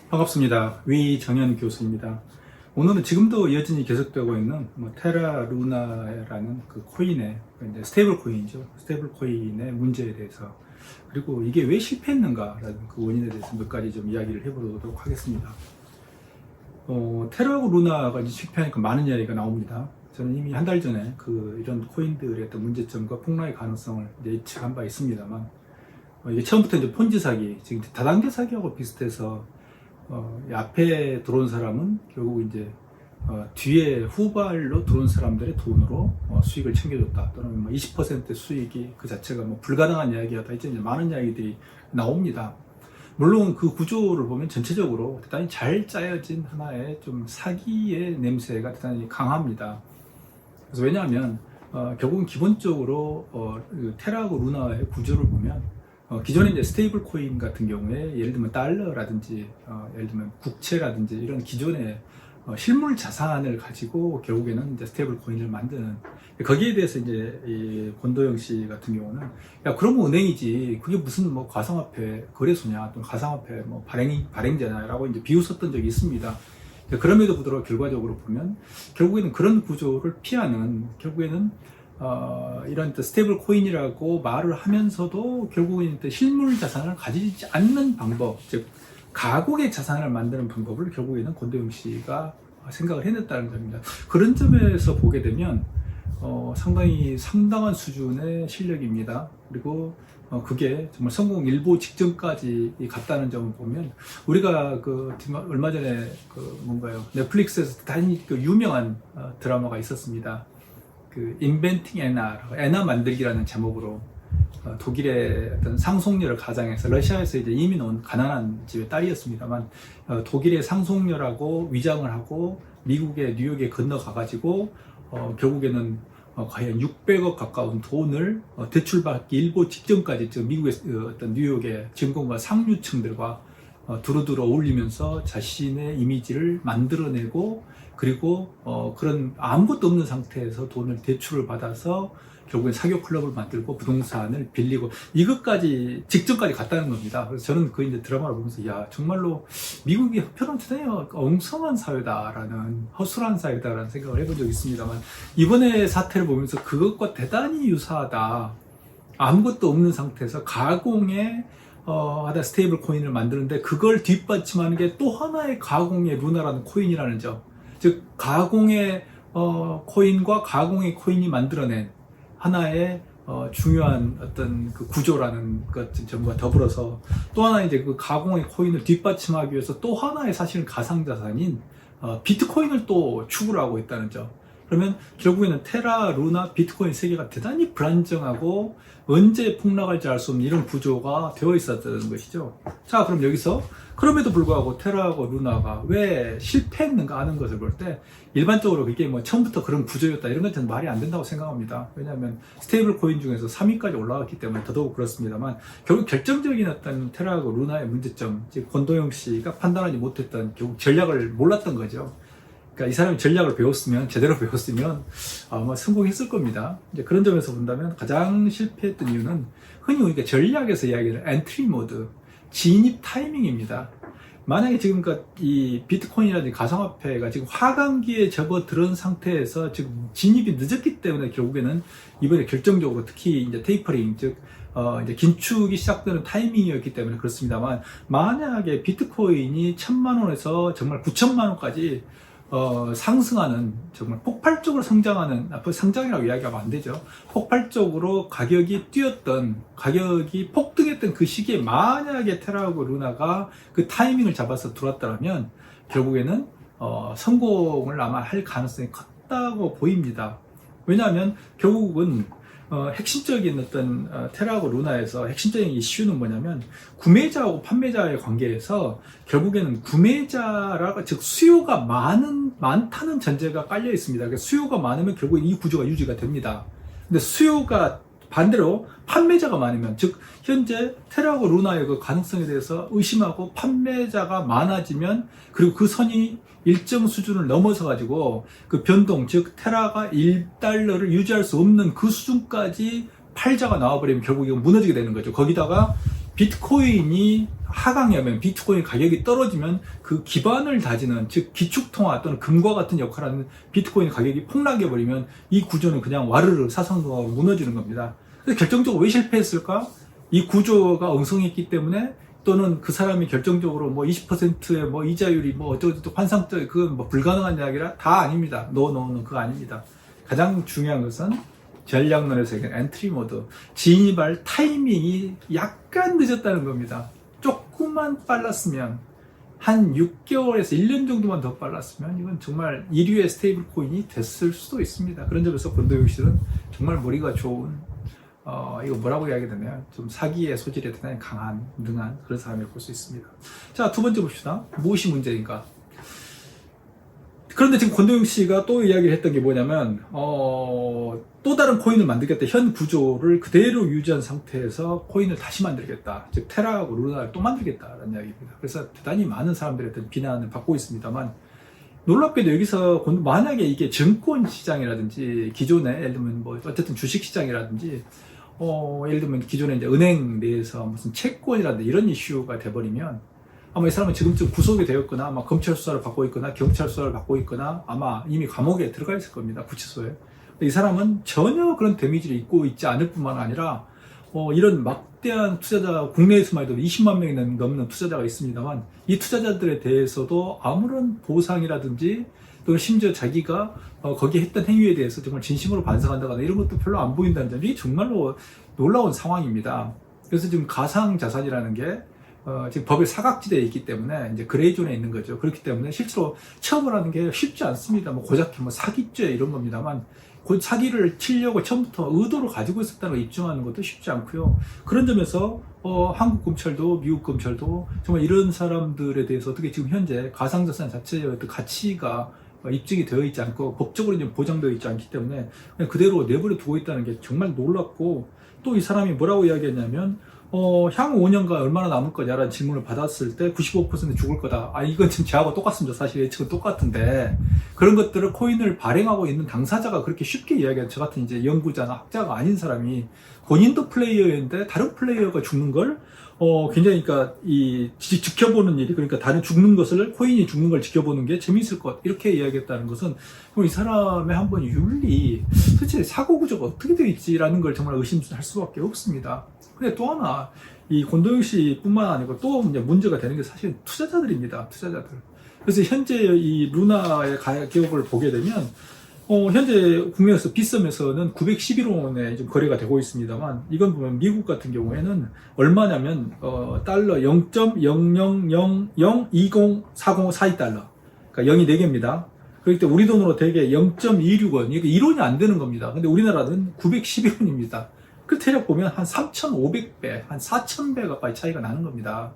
반갑습니다. 위정현 교수입니다. 오늘은 지금도 여전히 계속되고 있는 테라 루나라는 그 코인의 이제 스테이블 코인이죠. 스테이블 코인의 문제에 대해서, 그리고 이게 왜 실패했는가라는 그 원인에 대해서 몇 가지 좀 이야기를 해보도록 하겠습니다. 테라하고 루나가 이제 실패하니까 많은 이야기가 나옵니다. 저는 이미 한 달 전에 이런 코인들의 어떤 문제점과 폭락의 가능성을 이제 예측한 바 있습니다만, 이게 처음부터 이제 폰지 사기, 지금 다단계 사기하고 비슷해서 앞에 들어온 사람은 결국 이제 뒤에 후발로 들어온 사람들의 돈으로 수익을 챙겨줬다, 또는 20% 수익이 그 자체가 불가능한 이야기였다, 이제 많은 이야기들이 나옵니다. 물론 그 구조를 보면 전체적으로 대단히 잘 짜여진 하나의 좀 사기의 냄새가 대단히 강합니다. 그래서 왜냐하면 결국은 기본적으로 테라하고 루나의 구조를 보면 기존의 이제 스테이블 코인 같은 경우에 예를 들면 달러라든지 예를 들면 국채라든지 이런 기존의 실물 자산을 가지고 결국에는 이제 스테이블 코인을 만드는, 거기에 대해서 이제 이 권도영 씨 같은 경우는 야 그러면 은행이지 그게 무슨 가상화폐 거래소냐, 또는 가상화폐 발행자냐라고 이제 비웃었던 적이 있습니다. 그럼에도 불구하고 결과적으로 보면 결국에는 그런 구조를 피하는, 결국에는 이런 스테이블 코인이라고 말을 하면서도 결국은 실물 자산을 가지지 않는 방법, 즉 가공의 자산을 만드는 방법을 결국에는 권도영 씨가 생각을 해냈다는 점입니다. 그런 점에서 보게 되면 상당히 상당한 수준의 실력입니다. 그리고 그게 정말 성공 일보 직전까지 갔다는 점을 보면, 우리가 얼마 전에 넷플릭스에서 대단히 유명한 드라마가 있었습니다. 인벤팅 애나 만들기라는 제목으로 독일의 어떤 상속녀를 가장해서, 러시아에서 이제 이민 온 가난한 집의 딸이었습니다만, 독일의 상속녀라고 위장을 하고 미국의 뉴욕에 건너가가지고 결국에는 거의 600억 가까운 돈을 대출받기 일보 직전까지 미국의 어떤 뉴욕의 증권가 상류층들과 두루두루 어울리면서 자신의 이미지를 만들어내고, 그리고 그런 아무것도 없는 상태에서 돈을 대출을 받아서 결국엔 사교 클럽을 만들고 부동산을 빌리고 이것까지 직전까지 갔다는 겁니다. 그래서 저는 이제 드라마를 보면서 야 정말로 미국이 한편으로는 대단히 엉성한 사회다라는, 허술한 사회다라는 생각을 해본 적이 있습니다만, 이번에 사태를 보면서 그것과 대단히 유사하다. 아무것도 없는 상태에서 가공의 하다 스테이블 코인을 만드는데 그걸 뒷받침하는 게 또 하나의 가공의 루나라는 코인이라는 점, 즉 가공의 코인과 가공의 코인이 만들어낸 하나의 중요한 어떤 구조라는 점과 더불어서, 또 하나 이제 가공의 코인을 뒷받침하기 위해서 또 하나의 사실은 가상자산인 비트코인을 또 추구를 하고 있다는 점. 그러면 결국에는 테라, 루나, 비트코인 세계가 대단히 불안정하고 언제 폭락할지 알 수 없는 이런 구조가 되어 있었다는 것이죠. 자, 그럼 여기서 그럼에도 불구하고 테라하고 루나가 왜 실패했는가 하는 것을 볼 때, 일반적으로 그게 처음부터 그런 구조였다 이런 것은 말이 안 된다고 생각합니다. 왜냐하면 스테이블 코인 중에서 3위까지 올라갔기 때문에 더더욱 그렇습니다만, 결국 결정적인 어떤 테라하고 루나의 문제점, 즉 권도영 씨가 판단하지 못했던, 결국 전략을 몰랐던 거죠. 그러니까 이 사람이 전략을 배웠으면, 제대로 배웠으면 아마 성공했을 겁니다. 이제 그런 점에서 본다면 가장 실패했던 이유는 흔히 우리가 전략에서 이야기하는 엔트리 모드, 진입 타이밍입니다. 만약에 지금 이 비트코인이라든지 가상화폐가 지금 하강기에 접어들은 상태에서 지금 진입이 늦었기 때문에 결국에는 이번에 결정적으로 특히 이제 테이퍼링, 즉 이제 긴축이 시작되는 타이밍이었기 때문에 그렇습니다만, 만약에 비트코인이 1,000만 원에서 정말 9천만 원까지 상승하는, 정말 폭발적으로 성장하는, 상장이라고 이야기하면 안 되죠. 폭발적으로 가격이 폭등했던 그 시기에 만약에 테라하고 루나가 그 타이밍을 잡아서 들어왔다면 결국에는 성공을 아마 할 가능성이 컸다고 보입니다. 왜냐하면 결국은 핵심적인 어떤 테라하고 루나에서 핵심적인 이슈는 뭐냐면, 구매자하고 판매자의 관계에서 결국에는 구매자라고, 즉 수요가 많다는 전제가 깔려 있습니다. 그러니까 수요가 많으면 결국 이 구조가 유지가 됩니다. 근데 수요가 반대로 판매자가 많으면, 즉 현재 테라하고 루나의 그 가능성에 대해서 의심하고 판매자가 많아지면, 그리고 그 선이 일정 수준을 넘어서 가지고 그 변동, 즉 테라가 1달러를 유지할 수 없는 그 수준까지 팔자가 나와버리면 결국 이건 무너지게 되는 거죠. 거기다가 비트코인이 하강하면, 비트코인 가격이 떨어지면 그 기반을 다지는, 즉 기축통화 또는 금과 같은 역할을 하는 비트코인 가격이 폭락해버리면 이 구조는 그냥 와르르 사상도가 무너지는 겁니다. 그래서 결정적으로 왜 실패했을까? 이 구조가 엉성했기 때문에, 또는 그 사람이 결정적으로 뭐 20%의 뭐 이자율이 뭐 어쩌고저쩌고 환상적, 그건 뭐 불가능한 이야기라 다 아닙니다. 노, 그거 아닙니다. 가장 중요한 것은 전략론에서 얘기하는 엔트리 모드, 진입할 타이밍이 약간 늦었다는 겁니다. 조금만 빨랐으면, 한 6개월에서 1년 정도만 더 빨랐으면 이건 정말 1위의 스테이블 코인이 됐을 수도 있습니다. 그런 점에서 권도영 씨는 정말 머리가 좋은, 이거 뭐라고 이야기되나요? 좀 사기의 소질이 대단히 강한, 능한 그런 사람이라고 볼 수 있습니다. 자, 두 번째 봅시다. 무엇이 문제인가? 그런데 지금 권도영 씨가 또 이야기를 했던 게 뭐냐면, 또 다른 코인을 만들겠다. 현 구조를 그대로 유지한 상태에서 코인을 다시 만들겠다. 즉, 테라하고 루나를 또 만들겠다라는 이야기입니다. 그래서 대단히 많은 사람들의 어떤 비난을 받고 있습니다만, 놀랍게도 여기서 만약에 이게 증권 시장이라든지 기존에 예를 들면 뭐 어쨌든 주식 시장이라든지 예를 들면 기존에 이제 은행 내에서 무슨 채권이라든지 이런 이슈가 돼버리면 아마 이 사람은 지금쯤 구속이 되었거나 아마 검찰 수사를 받고 있거나 경찰 수사를 받고 있거나 아마 이미 감옥에 들어가 있을 겁니다. 구치소에. 이 사람은 전혀 그런 데미지를 입고 있지 않을 뿐만 아니라 이런 막대한 투자자, 국내에서만 해도 20만 명이 넘는 투자자가 있습니다만 이 투자자들에 대해서도 아무런 보상이라든지 또는 심지어 자기가 거기에 했던 행위에 대해서 정말 진심으로 반성한다거나 이런 것도 별로 안 보인다는 점이 정말로 놀라운 상황입니다. 그래서 지금 가상자산이라는 게 지금 법의 사각지대에 있기 때문에 이제 그레이존에 있는 거죠. 그렇기 때문에 실제로 처벌하는 게 쉽지 않습니다. 뭐 고작 뭐 사기죄 이런 겁니다만 그 사기를 치려고 처음부터 의도로 가지고 있었다는 걸 입증하는 것도 쉽지 않고요. 그런 점에서 한국 검찰도 미국 검찰도 정말 이런 사람들에 대해서 어떻게 지금 현재 가상자산 자체의 어떤 가치가 입증이 되어 있지 않고 법적으로 좀 보장되어 있지 않기 때문에 그냥 그대로 내버려 두고 있다는 게 정말 놀랍고, 또 이 사람이 뭐라고 이야기했냐면 향후 5년간 얼마나 남을 거냐라는 질문을 받았을 때 95% 죽을 거다. 이건 지금 저하고 똑같습니다. 사실 예측은 똑같은데 그런 것들을 코인을 발행하고 있는 당사자가 그렇게 쉽게 이야기한 저 같은 이제 연구자나 학자가 아닌 사람이 본인도 플레이어인데 다른 플레이어가 죽는 걸 굉장히 그러니까 지켜보는 일이, 그러니까 다른 죽는 것을, 코인이 죽는 걸 지켜보는 게 재미있을 것, 이렇게 이야기했다는 것은 이 사람의 한번 윤리, 도대체 사고 구조가 어떻게 되어 있지라는 걸 정말 의심할 수밖에 없습니다. 근데 또 하나, 이 권도영 씨뿐만 아니고 또 이제 문제가 되는 게 사실 투자자들입니다. 투자자들. 그래서 현재 이 루나의 가격을 보게 되면 현재 국내에서 빗썸에서는 911원에 좀 거래가 되고 있습니다만, 이건 보면 미국 같은 경우에는 얼마냐면 달러 0.0000204042달러, 그러니까 0이 4개입니다. 그렇기 때문에 우리 돈으로 대개 0.26원, 이게 1원이 안 되는 겁니다. 근데 우리나라는 911원입니다. 그 대략 보면 한 3,500배, 한 4,000배 가까이 차이가 나는 겁니다.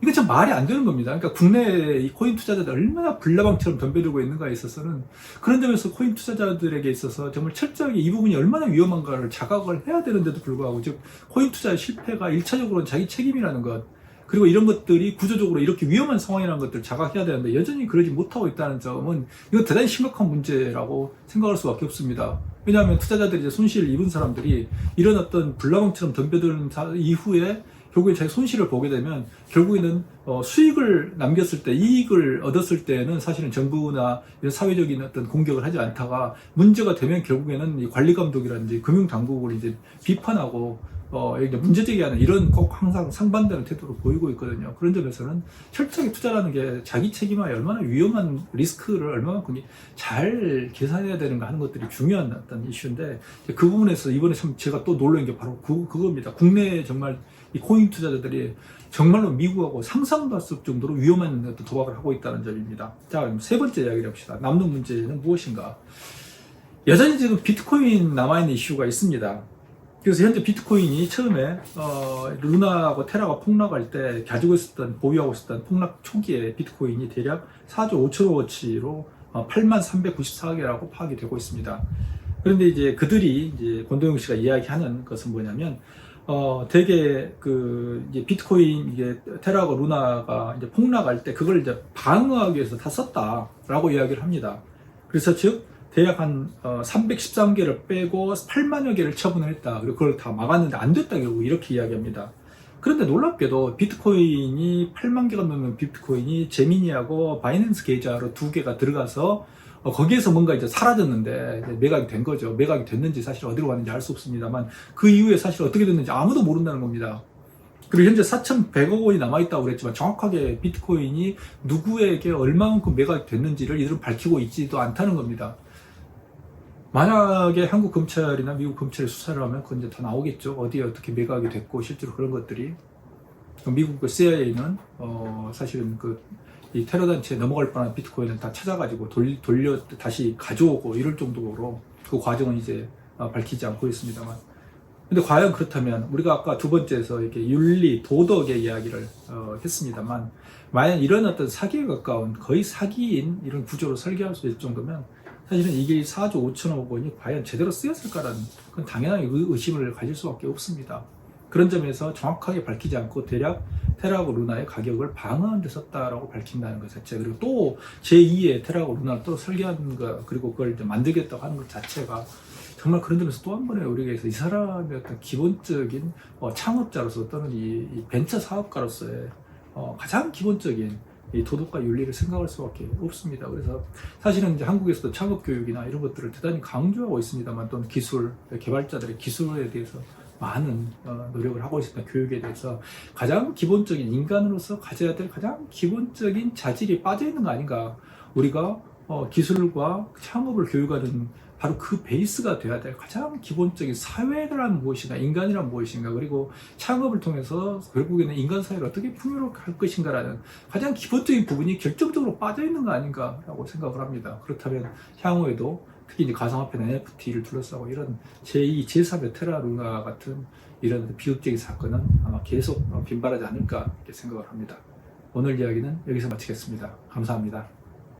이건 참 말이 안 되는 겁니다. 그러니까 국내 이 코인 투자자들 얼마나 불나방처럼 덤벼들고 있는가에 있어서는, 그런 점에서 코인 투자자들에게 있어서 정말 철저하게 이 부분이 얼마나 위험한가를 자각을 해야 되는데도 불구하고, 즉 코인 투자의 실패가 1차적으로는 자기 책임이라는 것, 그리고 이런 것들이 구조적으로 이렇게 위험한 상황이라는 것들을 자각해야 되는데 여전히 그러지 못하고 있다는 점은 이건 대단히 심각한 문제라고 생각할 수밖에 없습니다. 왜냐하면 투자자들이 이제 손실을 입은 사람들이 이런 어떤 불나방처럼 덤벼드는 이후에 결국에 자기 손실을 보게 되면 결국에는 수익을 남겼을 때, 이익을 얻었을 때는 사실은 정부나 이런 사회적인 어떤 공격을 하지 않다가 문제가 되면 결국에는 이 관리감독이라든지 금융당국을 이제 비판하고 문제 제기하는 이런 꼭 항상 상반되는 태도를 보이고 있거든요. 그런 점에서는 철저하게 투자라는 게 자기 책임하에 얼마나 위험한 리스크를 얼마만큼 잘 계산해야 되는가 하는 것들이 중요한 어떤 이슈인데, 그 부분에서 이번에 참 제가 또 놀란 게 바로 그겁니다. 국내에 정말 이 코인 투자자들이 정말로 미국하고 상상도 할 수 없을 정도로 위험한 어떤 도박을 하고 있다는 점입니다. 자, 세 번째 이야기를 해봅시다. 남는 문제는 무엇인가? 여전히 지금 비트코인 남아있는 이슈가 있습니다. 그래서 현재 비트코인이 처음에 루나하고 테라가 폭락할 때 가지고 있었던, 보유하고 있었던 폭락 초기에 비트코인이 대략 4조 5천억어치로 8394개라고 파악이 되고 있습니다. 그런데 이제 그들이 이제 권도영 씨가 이야기하는 것은 뭐냐면 되게 이제 비트코인, 이게 테라하고 루나가 이제 폭락할 때 그걸 이제 방어하기 위해서 다 썼다라고 이야기를 합니다. 그래서 즉 대략 한 313개를 빼고 8만여 개를 처분을 했다. 그리고 그걸 다 막았는데 안 됐다, 결국 이렇게 이야기합니다. 그런데 놀랍게도 비트코인이 8만 개가 넘는 비트코인이 제미니하고 바이낸스 계좌로 두 개가 들어가서 거기에서 뭔가 이제 사라졌는데 이제 매각이 된 거죠. 매각이 됐는지 사실 어디로 갔는지 알 수 없습니다만 그 이후에 사실 어떻게 됐는지 아무도 모른다는 겁니다. 그리고 현재 4,100억 원이 남아있다고 그랬지만 정확하게 비트코인이 누구에게 얼마만큼 매각이 됐는지를 이들은 밝히고 있지도 않다는 겁니다. 만약에 한국 검찰이나 미국 검찰이 수사를 하면 그건 이제 다 나오겠죠. 어디에 어떻게 매각이 됐고 실제로 그런 것들이. 미국 그 CIA는 사실은 이 테러 단체에 넘어갈 뻔한 비트코인을 다 찾아가지고 돌려 다시 가져오고 이럴 정도로 그 과정은 이제 밝히지 않고 있습니다만. 근데 과연 그렇다면 우리가 아까 두 번째에서 이렇게 윤리, 도덕의 이야기를 했습니다만, 만약 이런 어떤 사기에 가까운 거의 사기인 이런 구조로 설계할 수 있을 정도면 사실은 이게 4조 5천억 원이 과연 제대로 쓰였을까라는 그건 당연하게 의심을 가질 수밖에 없습니다. 그런 점에서 정확하게 밝히지 않고 대략 테라하고 루나의 가격을 방어하는 데 썼다라고 밝힌다는 것 자체, 그리고 또 제2의 테라하고 루나를 또 설계하는 것, 그리고 그걸 이제 만들겠다고 하는 것 자체가 정말 그런 점에서 또 한 번에 우리가 이 사람의 어떤 기본적인 창업자로서 또는 이 벤처 사업가로서의 가장 기본적인 이 도덕과 윤리를 생각할 수밖에 없습니다. 그래서 사실은 이제 한국에서도 창업 교육이나 이런 것들을 대단히 강조하고 있습니다만, 또는 기술, 개발자들의 기술에 대해서 많은 노력을 하고 있습니다. 교육에 대해서 가장 기본적인 인간으로서 가져야 될 가장 기본적인 자질이 빠져 있는 거 아닌가. 우리가 기술과 창업을 교육하는 바로 그 베이스가 돼야 될 가장 기본적인 사회란 무엇인가, 인간이란 무엇인가, 그리고 창업을 통해서 결국에는 인간 사회를 어떻게 풍요롭게 할 것인가라는 가장 기본적인 부분이 결정적으로 빠져 있는 거 아닌가라고 생각을 합니다. 그렇다면 향후에도 특히 이제 가상화폐나 NFT를 둘러싸고 이런 제2, 제3의 테라 루나 같은 이런 비극적인 사건은 아마 계속 빈발하지 않을까 이렇게 생각을 합니다. 오늘 이야기는 여기서 마치겠습니다. 감사합니다.